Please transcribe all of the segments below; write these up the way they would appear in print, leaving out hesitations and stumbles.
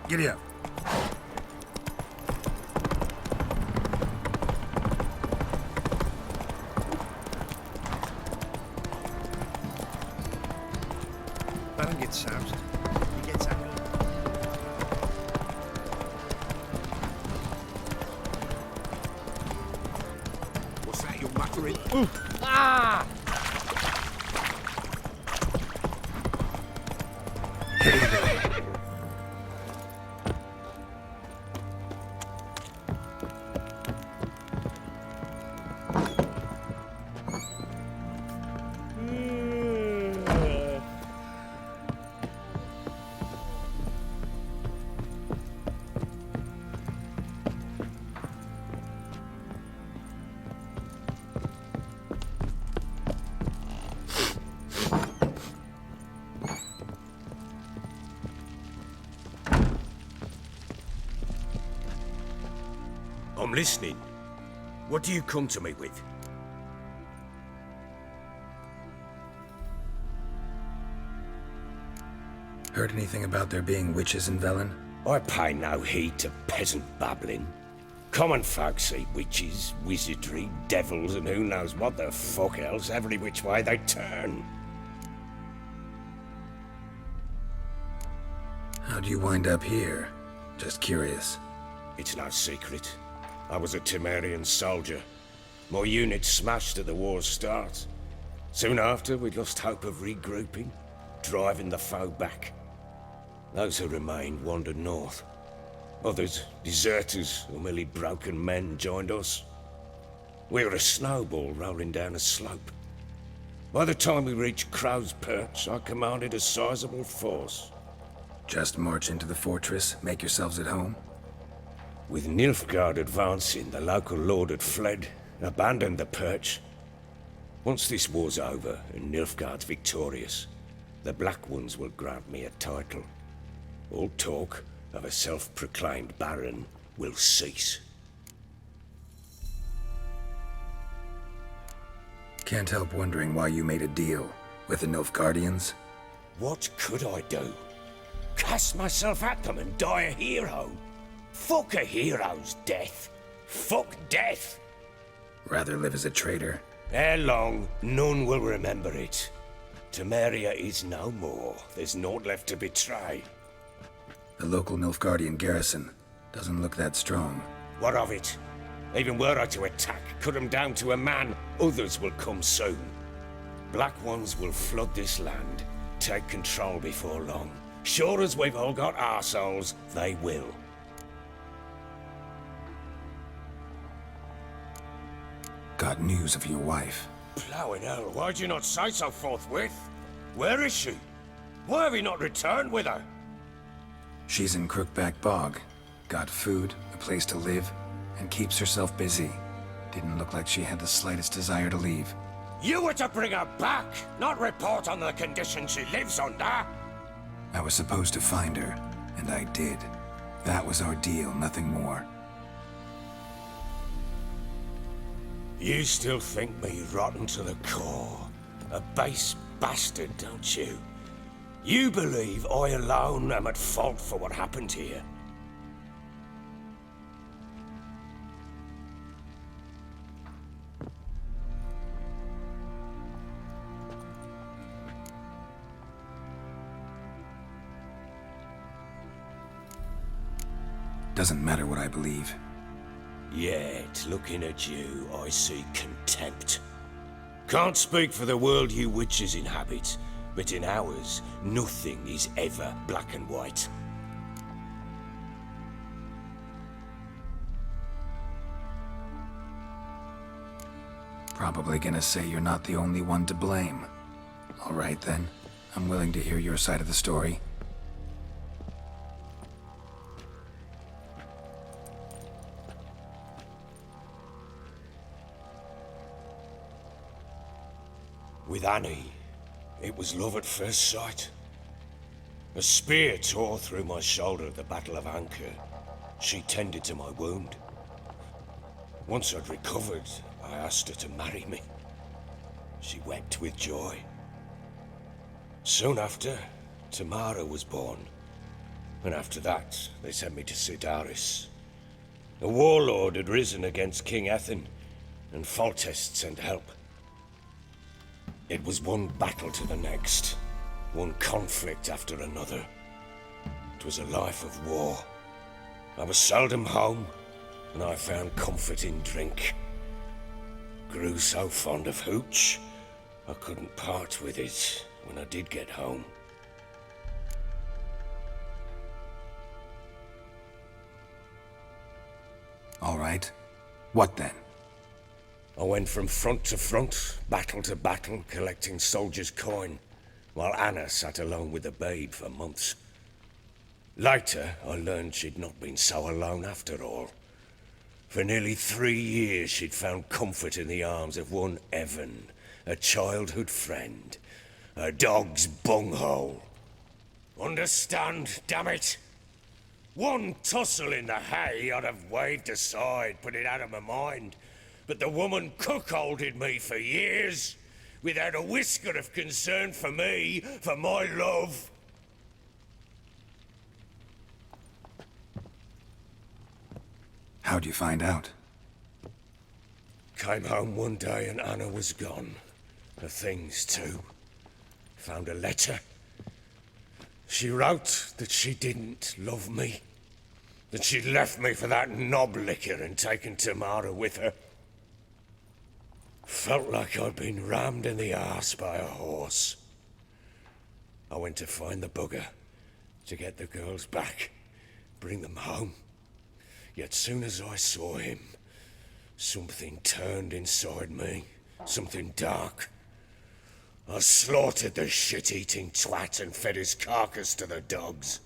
Giddy up. Baron gets soused. He gets angry. What's that you're muttering? Ah! I'm listening. What do you come to me with? Heard anything about there being witches in Velen? I pay no heed to peasant babbling. Common folk see witches, wizardry, devils, and who knows what the fuck else every which way they turn. How'd you wind up here? Just curious. It's no secret. I was a Temerian soldier. My unit smashed at the war's start. Soon after, we lost hope of regrouping, driving the foe back. Those who remained wandered north. Others, deserters or merely broken men, joined us. We were a snowball rolling down a slope. By the time we reached Crow's Perch, I commanded a sizable force. Just march into the fortress, make yourselves at home? With Nilfgaard advancing, the local lord had fled, abandoned the Perch. Once this war's over and Nilfgaard's victorious, the Black Ones will grant me a title. All talk of a self-proclaimed baron will cease. Can't help wondering why you made a deal with the Nilfgaardians. What could I do? Cast myself at them and die a hero? Fuck a hero's death. Fuck death. Rather live as a traitor. Ere long, none will remember it. Temeria is no more. There's naught left to betray. The local Nilfgaardian garrison doesn't look that strong. What of it? Even were I to attack, cut them down to a man, others will come soon. Black Ones will flood this land, take control before long. Sure as we've all got arseholes, they will. Got news of your wife. Plowing hell, why'd you not say so forthwith? Where is she? Why have you not returned with her? She's in Crookback Bog. Got food, a place to live, and keeps herself busy. Didn't look like she had the slightest desire to leave. You were to bring her back, not report on the conditions she lives under. I was supposed to find her, and I did. That was our deal, nothing more. You still think me rotten to the core. A base bastard, don't you? You believe I alone am at fault for what happened here. Doesn't matter what I believe. Yet, looking at you, I see contempt. Can't speak for the world you witches inhabit, but in ours, nothing is ever black and white. Probably gonna say you're not the only one to blame. All right then, I'm willing to hear your side of the story. With Annie, it was love at first sight. A spear tore through my shoulder at the Battle of Anchor. She tended to my wound. Once I'd recovered, I asked her to marry me. She wept with joy. Soon after, Tamara was born. And after that, they sent me to Sidaris. A warlord had risen against King Ethan, and Foltest sent help. It was one battle to the next, one conflict after another. It was a life of war. I was seldom home, and I found comfort in drink. Grew so fond of hooch, I couldn't part with it when I did get home. All right. What then? I went from front to front, battle to battle, collecting soldiers' coin, while Anna sat alone with the babe for months. Later, I learned she'd not been so alone after all. For nearly 3 years, she'd found comfort in the arms of one Evan, a childhood friend, a dog's bunghole. Understand, damn it? One tussle in the hay I'd have waved aside, put it out of my mind. But the woman cuckolded me for years, without a whisker of concern for me, for my love. How'd you find out? Came home one day and Anna was gone. Her things too. Found a letter. She wrote that she didn't love me. That she'd left me for that knob licker and taken Tamara with her. Felt like I'd been rammed in the arse by a horse. I went to find the bugger, to get the girls back, bring them home. Yet soon as I saw him, something turned inside me, something dark. I slaughtered the shit-eating twat and fed his carcass to the dogs.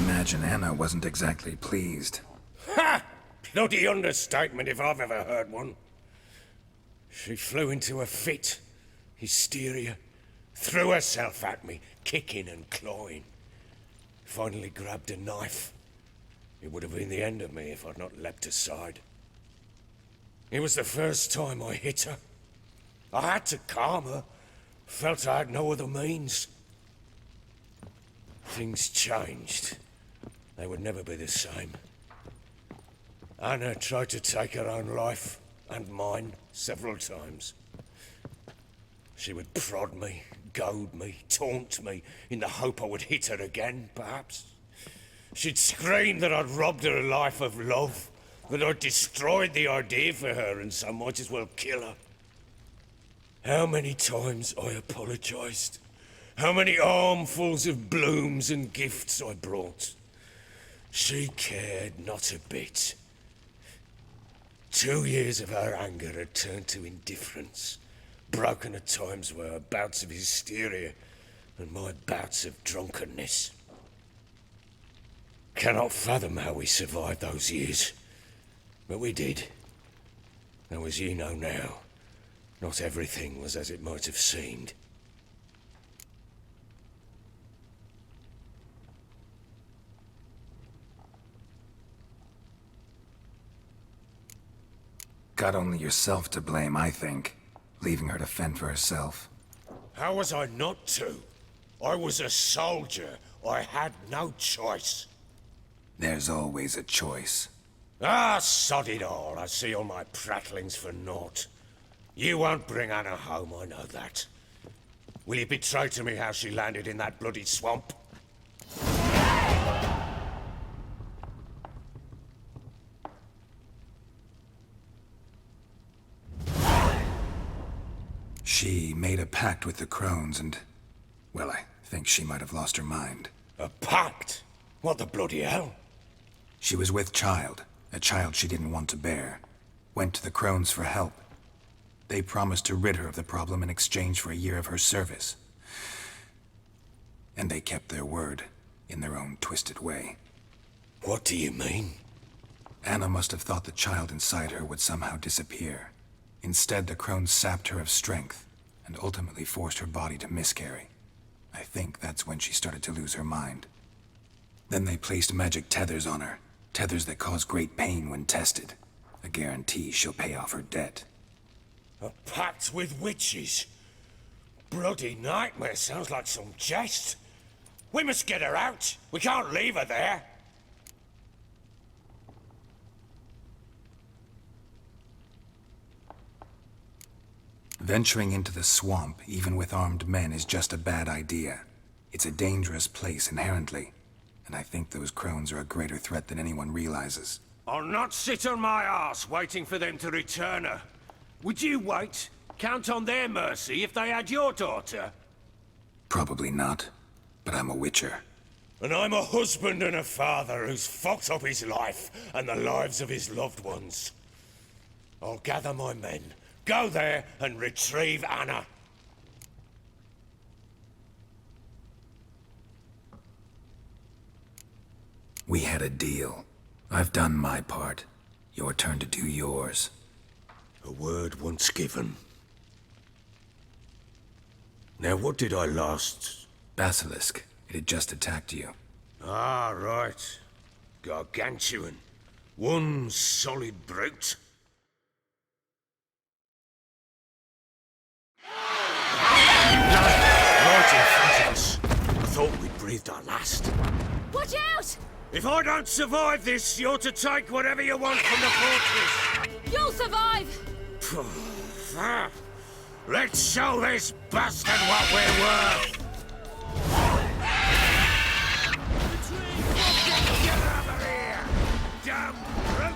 Imagine Anna wasn't exactly pleased. Ha! Bloody understatement if I've ever heard one. She flew into a fit, hysteria, threw herself at me, kicking and clawing. Finally grabbed a knife. It would have been the end of me if I'd not leapt aside. It was the first time I hit her. I had to calm her. Felt I had no other means. Things changed. They would never be the same. Anna tried to take her own life, and mine, several times. She would prod me, goad me, taunt me, in the hope I would hit her again, perhaps. She'd scream that I'd robbed her life of love, that I'd destroyed the idea for her, and so might as well kill her. How many times I apologized. How many armfuls of blooms and gifts I brought. She cared not a bit. 2 years of her anger had turned to indifference, broken at times were her bouts of hysteria and my bouts of drunkenness. Cannot fathom how we survived those years, but we did. Though as you know now, not everything was as it might have seemed. Got only yourself to blame, I think. Leaving her to fend for herself. How was I not to? I was a soldier. I had no choice. There's always a choice. Ah, sod it all. I see all my prattlings for naught. You won't bring Anna home, I know that. Will you betray to me how she landed in that bloody swamp? She made a pact with the crones and... well, I think she might have lost her mind. A pact? What the bloody hell? She was with child, a child she didn't want to bear. Went to the crones for help. They promised to rid her of the problem in exchange for a year of her service. And they kept their word, in their own twisted way. What do you mean? Anna must have thought the child inside her would somehow disappear. Instead, the crones sapped her of strength, and ultimately forced her body to miscarry. I think that's when she started to lose her mind. Then they placed magic tethers on her, tethers that cause great pain when tested. A guarantee she'll pay off her debt. A pact with witches? bloody nightmare sounds like some jest. We must get her out. We can't leave her there. Venturing into the swamp, even with armed men, is just a bad idea. It's a dangerous place inherently, and I think those crones are a greater threat than anyone realizes. I'll not sit on my arse waiting for them to return her. Would you wait? Count on their mercy if they had your daughter? Probably not, but I'm a witcher. And I'm a husband and a father who's fucked up his life and the lives of his loved ones. I'll gather my men, go there and retrieve Anna. We had a deal. I've done my part. Your turn to do yours. A word once given. Now what did I last... Basilisk. It had just attacked you. Ah, right. Gargantuan. One solid brute. Right in front of us. I thought we'd breathed our last. Watch out! If I don't survive this, you're to take whatever you want from the fortress. You'll survive! Let's show this bastard what we're worth. Get over here, damn brute!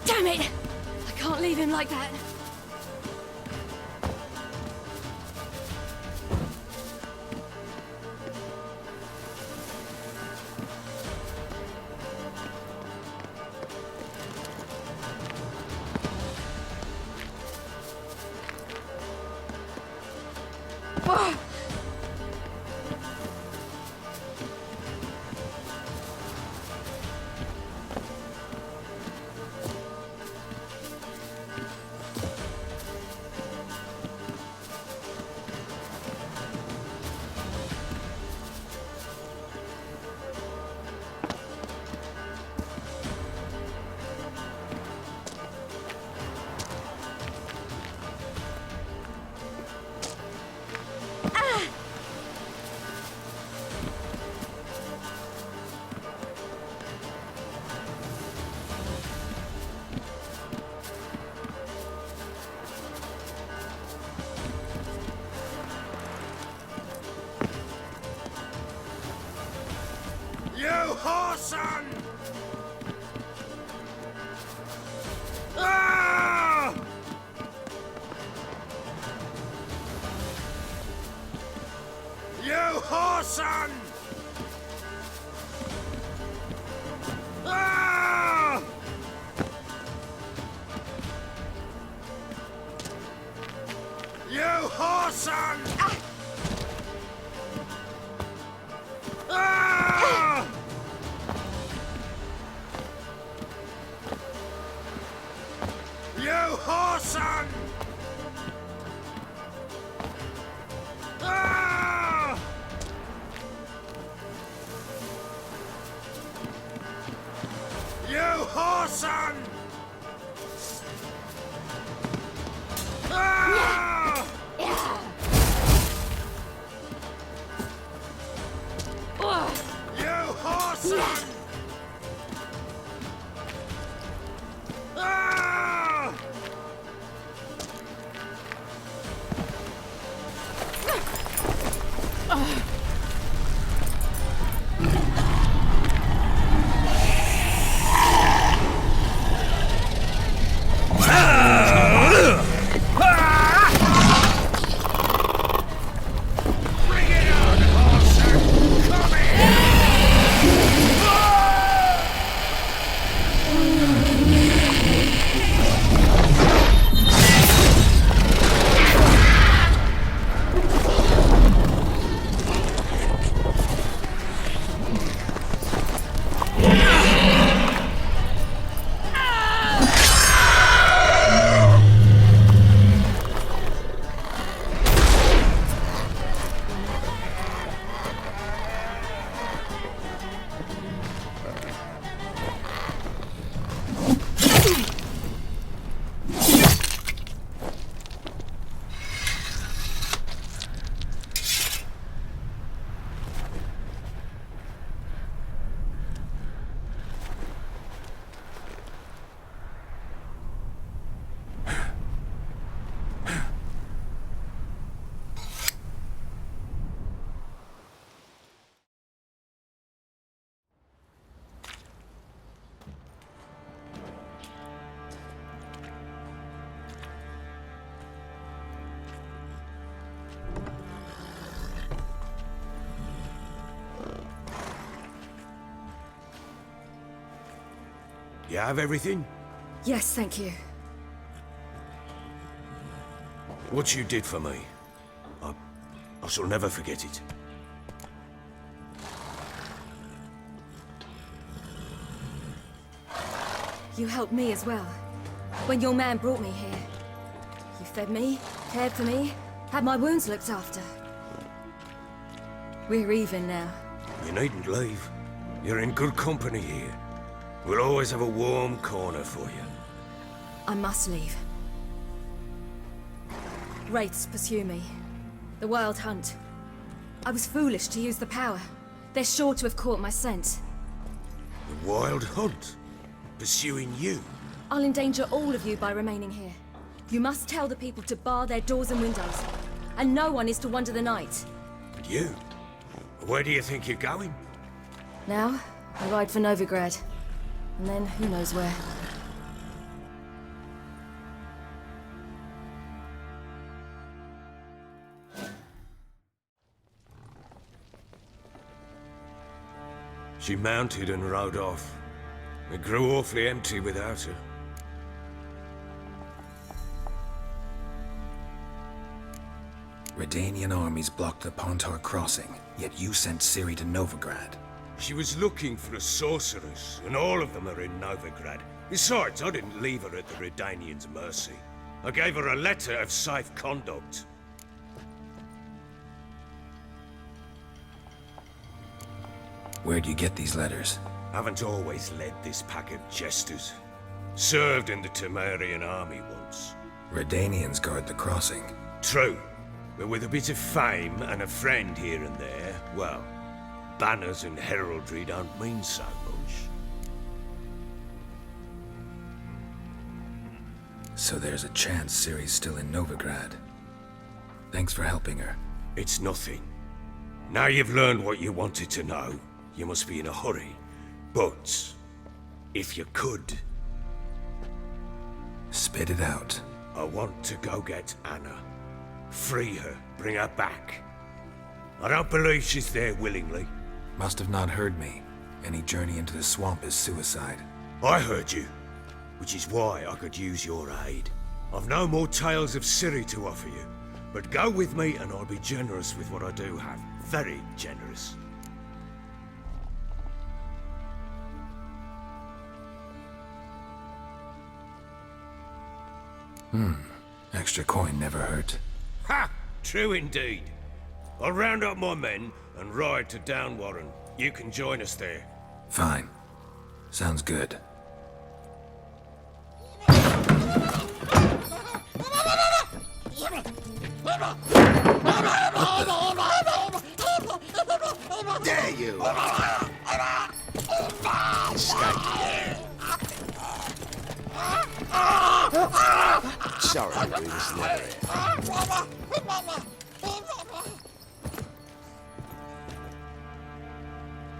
Damn it! I can't leave him like that. Oh. You whoreson! Ah! You whoreson! Ah! You whoreson! Ah! You whoreson! Ah! You whoreson! Ah! You whoreson! You have everything? Yes, thank you. What you did for me, I shall never forget it. You helped me as well. When your man brought me here. You fed me, cared for me, had my wounds looked after. We're even now. You needn't leave. You're in good company here. We'll always have a warm corner for you. I must leave. Wraiths pursue me. The Wild Hunt. I was foolish to use the power. They're sure to have caught my scent. The Wild Hunt? Pursuing you? I'll endanger all of you by remaining here. You must tell the people to bar their doors and windows. And no one is to wander the night. And you? Where do you think you're going? Now, I ride for Novigrad. And then, who knows where. She mounted and rode off. It grew awfully empty without her. Redanian armies blocked the Pontar crossing, yet you sent Ciri to Novigrad. She was looking for a sorceress, and all of them are in Novigrad. Besides, I didn't leave her at the Redanians' mercy. I gave her a letter of safe conduct. Where'd you get these letters? Haven't always led this pack of jesters. Served in the Temerian army once. Redanians guard the crossing. True, but with a bit of fame and a friend here and there, well, banners and heraldry don't mean so much. So there's a chance Ciri's still in Novigrad. Thanks for helping her. It's nothing. Now you've learned what you wanted to know, you must be in a hurry. But, if you could... Spit it out. I want to go get Anna. Free her, bring her back. I don't believe she's there willingly. Must have not heard me. Any journey into the swamp is suicide. I heard you, which is why I could use your aid. I've no more tales of Ciri to offer you, but go with me and I'll be generous with what I do have. Very generous. Extra coin never hurt. Ha! True indeed. I'll round up my men and ride to Downwarren. You can join us there. Fine. Sounds good. There you are! sorry we was never here.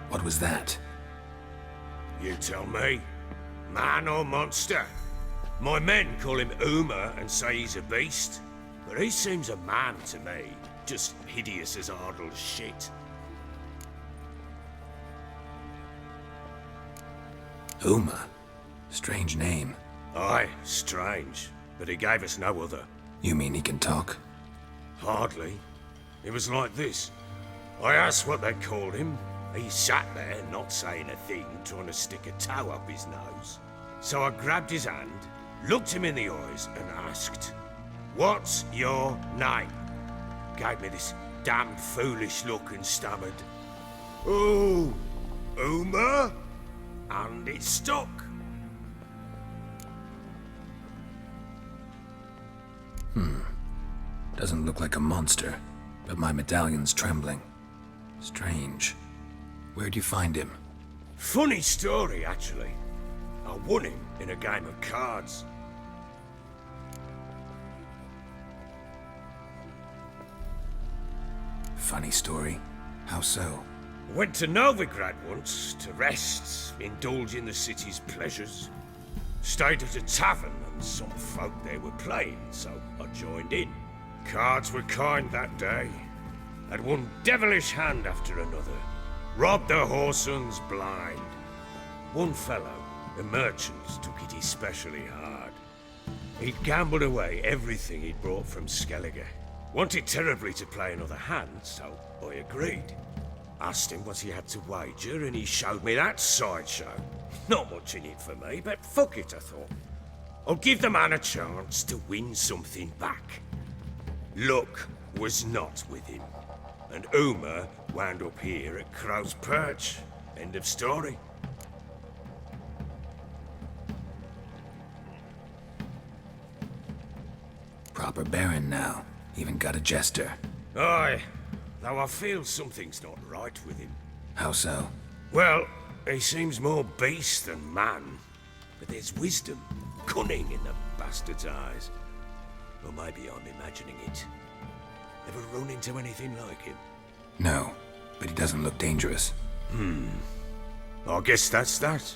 What was that? You tell me. Man or monster? My men call him Uma and say he's a beast. But he seems a man to me. Just hideous as Ardle's shit. Uma? Strange name. Aye, strange. But he gave us no other. You mean he can talk? Hardly. It was like this. I asked what they called him. He sat there, not saying a thing, trying to stick a toe up his nose. So I grabbed his hand, looked him in the eyes, and asked, "What's your name?" Gave me this damned foolish look and stammered, "Oh, Uma?" And it stuck. Doesn't look like a monster, but my medallion's trembling. Strange. Where'd you find him? Funny story, actually. I won him in a game of cards. Funny story. How so? Went to Novigrad once to rest, indulge in the city's pleasures. Stayed at a tavern and some folk there were playing, so I joined in. Cards were kind that day. Had one devilish hand after another. Robbed the whoresons blind. One fellow, a merchant, took it especially hard. He'd gambled away everything he'd brought from Skellige. Wanted terribly to play another hand, so I agreed. Asked him what he had to wager, and he showed me that sideshow. Not much in it for me, but fuck it, I thought. I'll give the man a chance to win something back. Luck was not with him, and Uma wound up here at Crow's Perch. End of story. Proper baron now. Even got a jester. Aye, though I feel something's not right with him. How so? Well, he seems more beast than man, but there's wisdom, cunning in the bastard's eyes. Or maybe I'm imagining it. Ever run into anything like him? No, but he doesn't look dangerous. I guess that's that.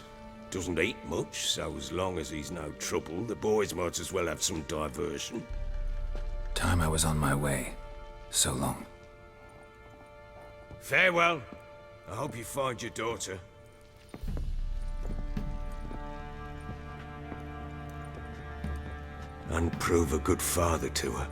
Doesn't eat much, so as long as he's no trouble, the boys might as well have some diversion. Time I was on my way. So long. Farewell. I hope you find your daughter. And prove a good father to her.